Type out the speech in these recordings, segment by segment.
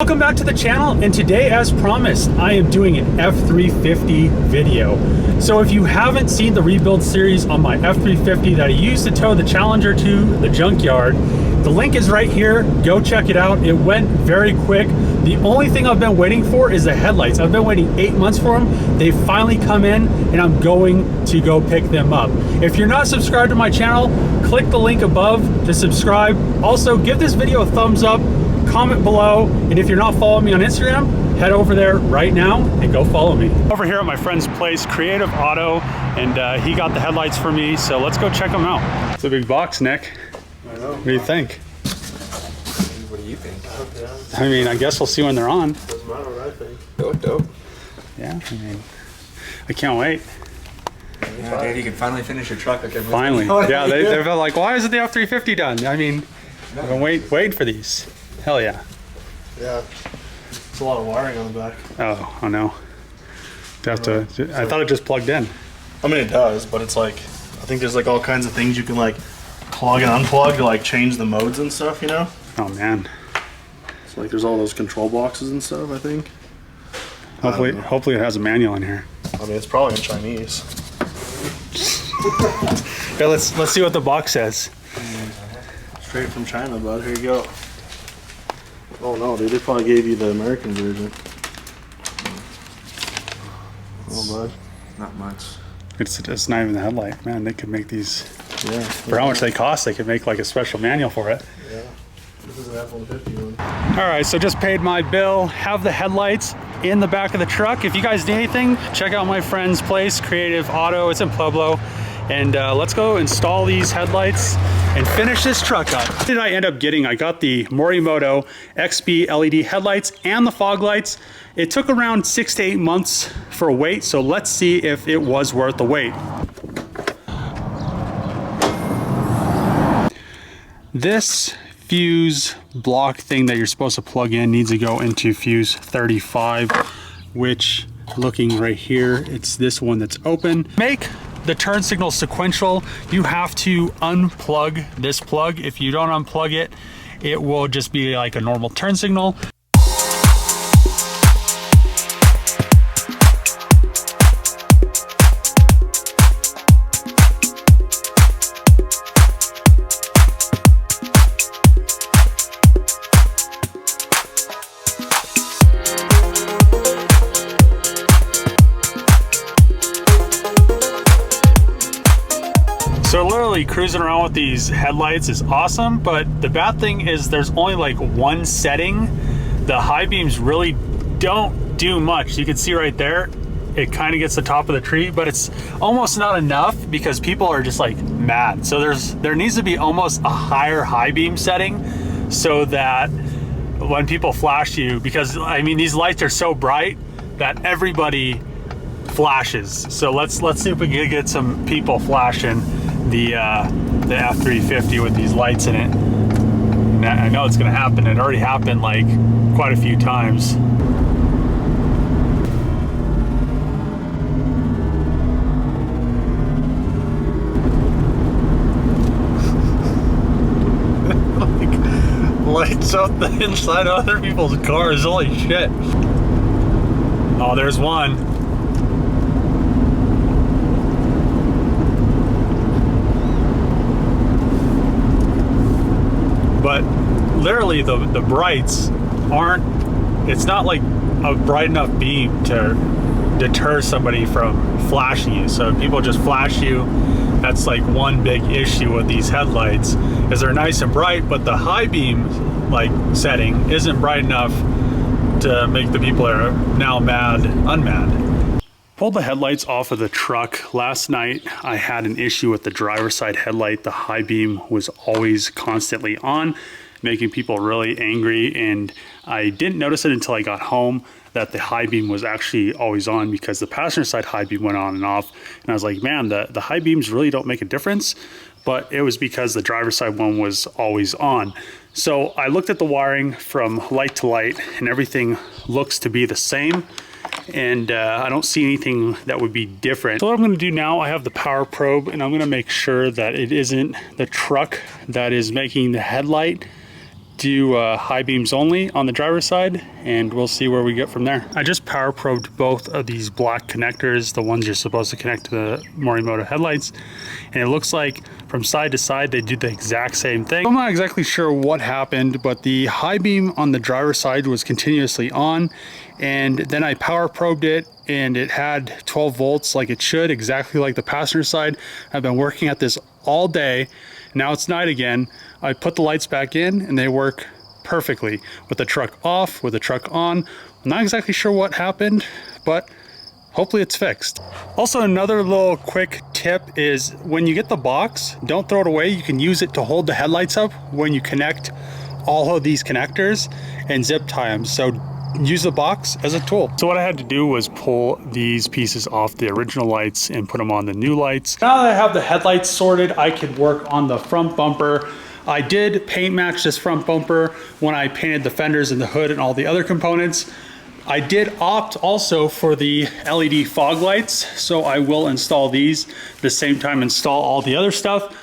Welcome back to the channel, and today, as promised, I am doing an F350 video. So if you haven't seen the rebuild series on my F350 that I used to tow the Challenger to the junkyard, the link is right here. Go check it out. It went very quick. The only thing I've been waiting for is the headlights. I've been waiting 8 months for them. They finally come in, and I'm going to go pick them up. If you're not subscribed to my channel, click the link above to subscribe. Also, give this video a thumbs up, comment below, and if you're not following me on Instagram, head over there right now and go follow me. Over here at my friend's place, Creative Auto, and he got the headlights for me, so let's go check them out. It's a big box, Nick. I know. What do you think? What do you think? I mean, I guess we'll see when they're on. Doesn't matter what I think. Dope. Yeah, I mean, I can't wait. Yeah, Dad, you can finally finish your truck. Okay, Finally. Yeah, they've been like, why isn't the F350 done? I mean, I've been waiting for these. Hell yeah. Yeah. It's a lot of wiring on the back. Oh no. I thought it just plugged in. I mean, it does, but it's like, I think there's like all kinds of things you can like plug and unplug to like change the modes and stuff, you know? Oh man. So like there's all those control boxes and stuff, I think. Hopefully it has a manual in here. I mean, it's probably in Chinese. Yeah, let's see what the box says. Straight from China, bud. Here you go. Oh no, dude, they probably gave you the American version. Oh, bud. Not much. It's not even the headlight. Man, they could make these. Yeah. For how much they cost, they could make like a special manual for it. Yeah. This is an F-150 one. All right, so just paid my bill. Have the headlights in the back of the truck. If you guys need anything, check out my friend's place, Creative Auto. It's in Pueblo. And let's go install these headlights and finish this truck up. What did I end up getting? I got the Morimoto XB LED headlights and the fog lights. It took around 6 to 8 months for a wait, so let's see if it was worth the wait. This fuse block thing that you're supposed to plug in needs to go into fuse 35, which, looking right here, it's this one that's open. Make the turn signal sequential. You have to unplug this plug. If you don't unplug it, it will just be like a normal turn signal. So literally cruising around with these headlights is awesome, but the bad thing is there's only like one setting. The high beams really don't do much. You can see right there, it kind of gets the top of the tree, but it's almost not enough because people are just like mad. So there needs to be almost a higher high beam setting so that when people flash you, because I mean, these lights are so bright that everybody flashes. So let's see if we can get some people flashing the F350 with these lights in it. And I know it's gonna happen. It already happened like quite a few times. Like, lights up the inside of other people's cars. Holy shit. Oh, there's one. But literally the brights aren't, it's not like a bright enough beam to deter somebody from flashing you. So if people just flash you, that's like one big issue with these headlights, is they're nice and bright, but the high beam like setting isn't bright enough to make the people that are now mad unmad. Pulled the headlights off of the truck. Last night I had an issue with the driver's side headlight. The high beam was always constantly on, making people really angry, and I didn't notice it until I got home that the high beam was actually always on, because the passenger side high beam went on and off, and I was like, man, the high beams really don't make a difference. But it was because the driver's side one was always on. So I looked at the wiring from light to light, and everything looks to be the same. and I don't see anything that would be different. So what I'm going to do now, I have the power probe, and I'm going to make sure that it isn't the truck that is making the headlight do high beams only on the driver's side, and we'll see where we get from there. I just power probed both of these black connectors, the ones you're supposed to connect to the Morimoto headlights, and it looks like from side to side they do the exact same thing. I'm not exactly sure what happened, but the high beam on the driver's side was continuously on, and then I power probed it and it had 12 volts like it should, exactly like the passenger side. I've been working at this all day. Now it's night again. I put the lights back in and they work perfectly with the truck off, with the truck on. I'm not exactly sure what happened, but hopefully it's fixed. Also, another little quick tip is when you get the box, don't throw it away. You can use it to hold the headlights up when you connect all of these connectors and zip tie them. So use the box as a tool. So what I had to do was pull these pieces off the original lights and put them on the new lights. Now that I have the headlights sorted, I could work on the front bumper. I did paint match this front bumper when I painted the fenders and the hood and all the other components. I did opt also for the LED fog lights, so I will install these at the same time install all the other stuff.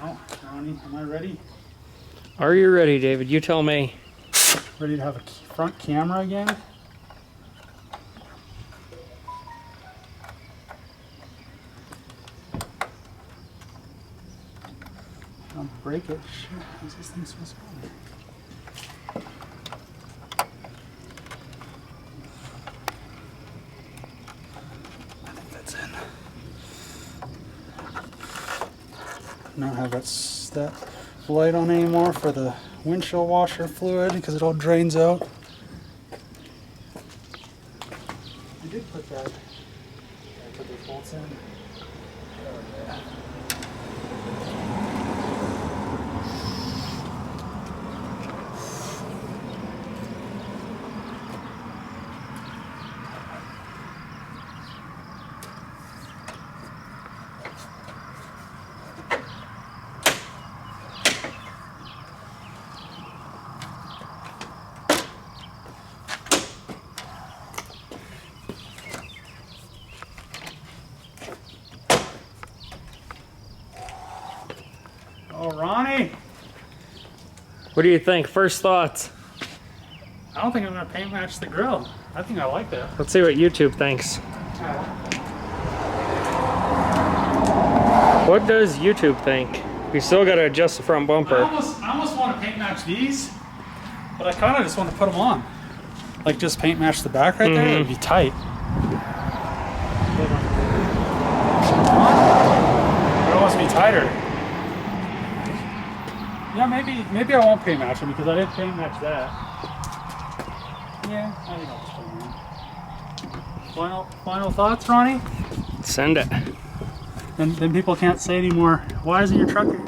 Now, Ronnie, am I ready? Are you ready, David? You tell me. Ready to have a front camera again? break it. Shit, how's this thing supposed to go? I think that's in. I don't have that light on anymore for the windshield washer fluid because it all drains out. I did put that. I put these bolts in. Oh, yeah. Oh, Ronnie, What do you think? First thoughts? I don't think I'm going to paint match the grill. I think I like that. Let's see what YouTube thinks. What does YouTube think? We still got to adjust the front bumper. I almost want to paint match these, but I kind of just want to put them on. Like just paint match the back right there. It'd be tight. It almost be tighter. Yeah, maybe I won't paint match them because I didn't paint match that. Yeah, I think I'll just put them on. Final thoughts, Ronnie? Send it. And then people can't say anymore. Why isn't your truck done?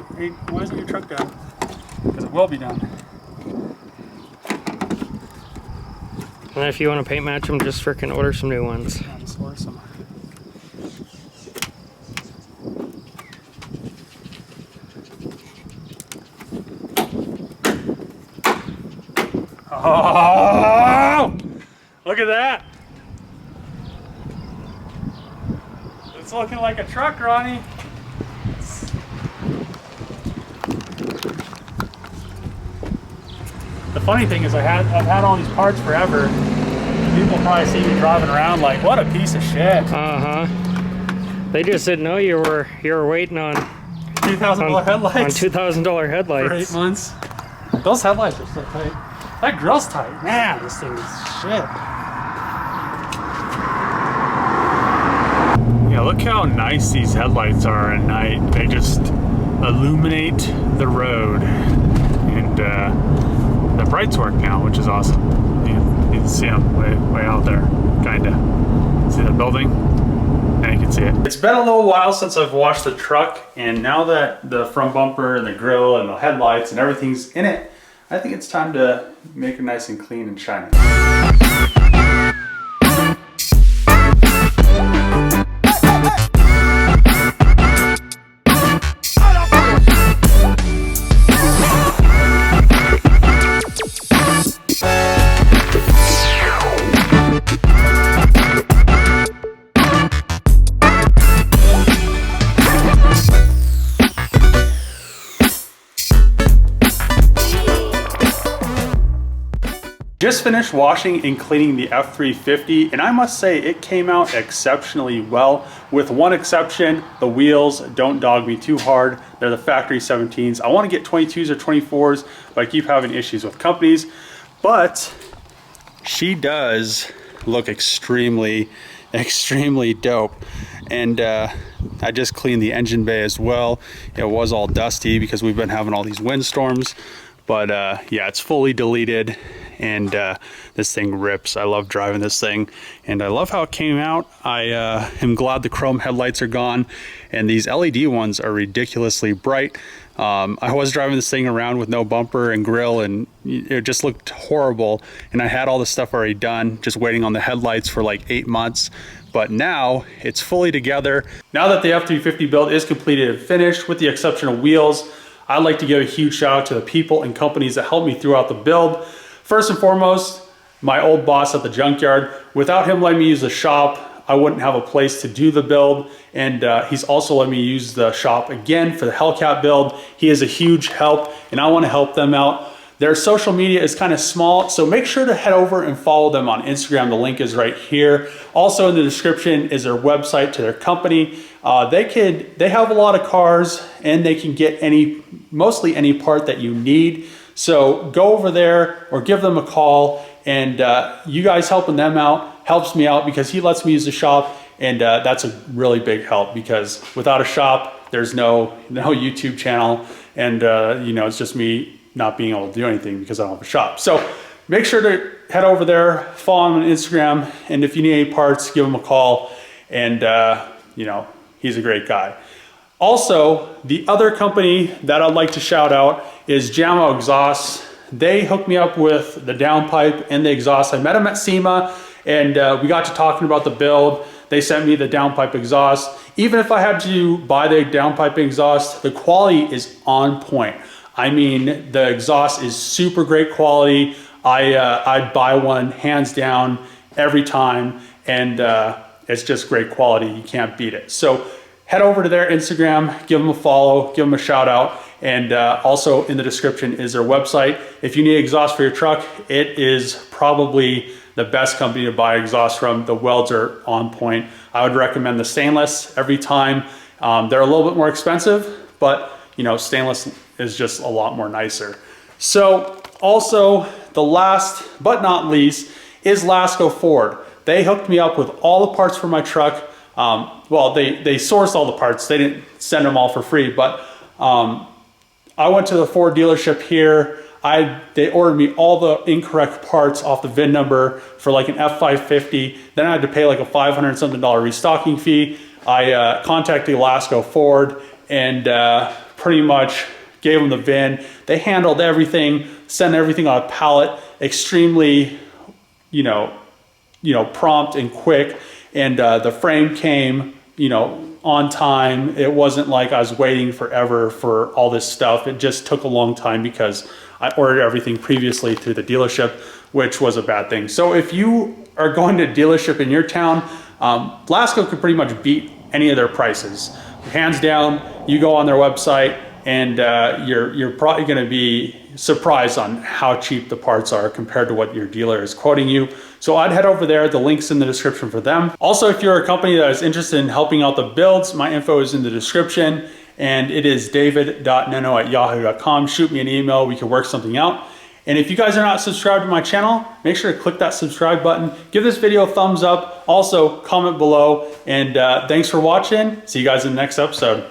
Because it will be done. And if you want to paint match them, just frickin' order some new ones. Yeah, just order some. Oh! Look at that! It's looking like a truck, Ronnie. The funny thing is I've had all these parts forever. People probably see me driving around like, what a piece of shit. Uh-huh. They just didn't know you were waiting on $2,000 headlights. On $2,000 headlights. For 8 months. Those headlights are so tight. That grill's tight. Man, this thing is shit. Yeah, look how nice these headlights are at night. They just illuminate the road. And the brights work now, which is awesome. You can see them way out there, kinda. See the building? Now you can see it. It's been a little while since I've washed the truck, and now that the front bumper and the grill and the headlights and everything's in it, I think it's time to make it nice and clean and shiny. Just finished washing and cleaning the F350, and I must say it came out exceptionally well, with one exception: the wheels don't dog me too hard. They're the factory 17s. I want to get 22s or 24s, but I keep having issues with companies. But she does look extremely dope. And I just cleaned the engine bay as well. It was all dusty because we've been having all these windstorms. But yeah, it's fully deleted, and this thing rips. I love driving this thing, and I love how it came out. I am glad the chrome headlights are gone, and these LED ones are ridiculously bright. I was driving this thing around with no bumper and grill, and it just looked horrible, and I had all the stuff already done, just waiting on the headlights for like 8 months. But now it's fully together. Now that the F350 build is completed and finished, with the exception of wheels, I'd like to give a huge shout out to the people and companies that helped me throughout the build. First and foremost, my old boss at the Junkyard. Without him letting me use the shop, I wouldn't have a place to do the build. And he's also let me use the shop again for the Hellcat build. He is a huge help, and I want to help them out. Their social media is kind of small, so make sure to head over and follow them on Instagram. The link is right here. Also in the description is their website to their company. They have a lot of cars, and they can get mostly any part that you need. So go over there or give them a call, and you guys helping them out helps me out because he lets me use the shop, and that's a really big help because without a shop, there's no YouTube channel, and you know, it's just me not being able to do anything because I don't have a shop. So make sure to head over there, follow him on Instagram, and if you need any parts, give him a call, and you know, he's a great guy. Also, the other company that I'd like to shout out is Jamo Exhaust. They hooked me up with the downpipe and the exhaust. I met them at SEMA, and we got to talking about the build. They sent me the downpipe exhaust. Even if I had to buy the downpipe exhaust, the quality is on point. I mean, the exhaust is super great quality. I'd buy one hands down every time, and it's just great quality. You can't beat it. So head over to their Instagram, give them a follow, give them a shout out, and also in the description is their website. If you need exhaust for your truck, it is probably the best company to buy exhaust from. The welds are on point. I would recommend the stainless every time. They're a little bit more expensive, but you know, stainless is just a lot more nicer. So also the last but not least is Lasco Ford. They hooked me up with all the parts for my truck. Well, they sourced all the parts. They didn't send them all for free, but I went to the Ford dealership here. They ordered me all the incorrect parts off the VIN number for like an F550. Then I had to pay like a $500 something restocking fee. I contacted Lasco Ford and pretty much gave them the VIN. They handled everything, sent everything on a pallet, extremely, you know, prompt and quick. And the frame came, you know, on time. It wasn't like I was waiting forever for all this stuff. It just took a long time because I ordered everything previously through the dealership, which was a bad thing. So if you are going to a dealership in your town, Lasco could pretty much beat any of their prices. Hands down, you go on their website and you're probably going to be surprised on how cheap the parts are compared to what your dealer is quoting you. So I'd head over there. The link's in the description for them. Also, if you're a company that is interested in helping out the builds, my info is in the description, and it is david.nenno@yahoo.com. Shoot me an email. We can work something out. And if you guys are not subscribed to my channel, make sure to click that subscribe button. Give this video a thumbs up. Also, comment below. And thanks for watching. See you guys in the next episode.